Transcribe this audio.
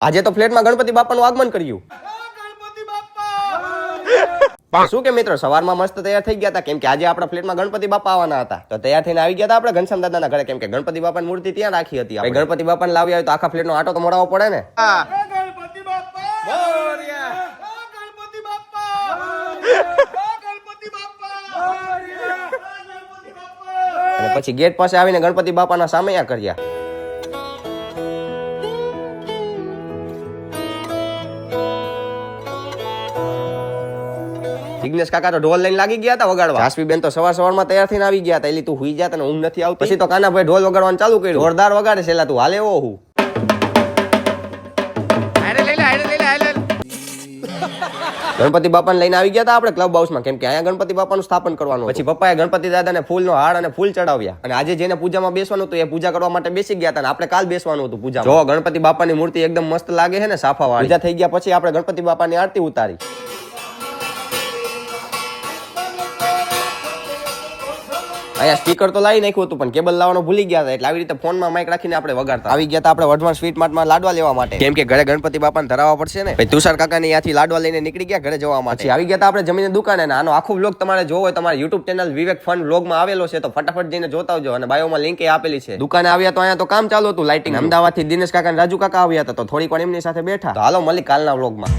આજે તો ફ્લેટમાં ગણપતિ બાપાનું આગમન કર્યું. શું કે મિત્રો, સવારમાં મસ્ત તૈયાર થઈ ગયા હતા કેમ કે આજે આપણા ફ્લેટમાં ગણપતિ બાપા આવવાના હતા. તો તૈયાર થઈને આવી ગયા હતા આપણે ઘનશ્યામ દાદાના ઘરે કેમ કે ગણપતિ બાપાની મૂર્તિ ત્યાં રાખી હતી. આપણે ગણપતિ બાપાને લાવી આવે તો આખા ફ્લેટનો આટો તો મોડાવવો પડે ને. ગણપતિ બાપા મોરયા, ગણપતિ બાપા ગણપતિ બાપા મોરયા. અને પછી ગેટ પાસે આવીને ગણપતિ બાપાના સામૈયા કર્યા. જિગ્નેશ કાકા તો ઢોલ લઈને લાગી ગયા હતા વગાડવા. જાસવી બેન તો સવારમાં તૈયાર થઈને આવી ગયા હતા. એલી તું હુઈ જા, તને ઊંઘ નથી આવતી. પછી તો કાનાભાઈ ઢોલ વગાડવાનું ચાલુ કર્યું. જોરદાર વગાડે છે. એલા તું હાલે એવો હું. ગણપતિ બાપાને લઈને આવી ગયા હતા આપણે ક્લબ હાઉસમાં કેમ કે અહીંયા ગણપતિ બાપાનું સ્થાપન કરવાનું. પછી પપ્પાએ ગણપતિ દાદાને ફૂલનો હાર અને ફૂલ ચડાવ્યા. અને આજે જેને પૂજામાં બેસવાનું હતું એ પૂજા કરવા માટે બેસી ગયા હતા અને આપણે કાલ બેસવાનું હતું પૂજા. જો ગણપતિ બાપાની મૂર્તિ એકદમ મસ્ત લાગે છે ને, સાફા વાળી. પૂજા થઈ ગયા પછી આપણે ગણપતિ બાપાની આરતી ઉતારી. અહીંયા સ્પીકર તો લાવી નાખ્યું હતું પણ કેબલ લાવવાનું ભૂલી ગયા હતા એટલે આવી રીતે ફોનમાં માઇક રાખીને આપણે વગાડતા. આવી ગયા હતા આપણે વઢવાણ સ્વીટ માર્ટમાં લાડવા લેવા માટે કેમ કે ઘરે ગણપતિ બાપાને ધરાવવા પડશે ને. પછી તુષાર કાકાને ત્યાંથી લાડવા લઈને નીકળી ગયા ઘરે જવા માટે. આવી ગયા હતા આપણે જમીને દુકાને. આનો આખો વ્લોગ તમારે જોવો હોય તમારે યુટ્યુબ ચેનલ વિવેક ફન વ્લોગમાં આવેલો છે તો ફટાફટ જઈને જોતા આવજો અને બાયોમાં લિંક એ આપેલી છે. દુકાને આવ્યા તો અહીંયા તો કામ ચાલુ હતું લાઇટિંગ. અમદાવાદથી દિનેશ કાકા અને રાજુ કાકા આવ્યા હતા તો થોડીક વાર એમની સાથે બેઠા. તો હાલો મળી કાલના વ્લોગમાં.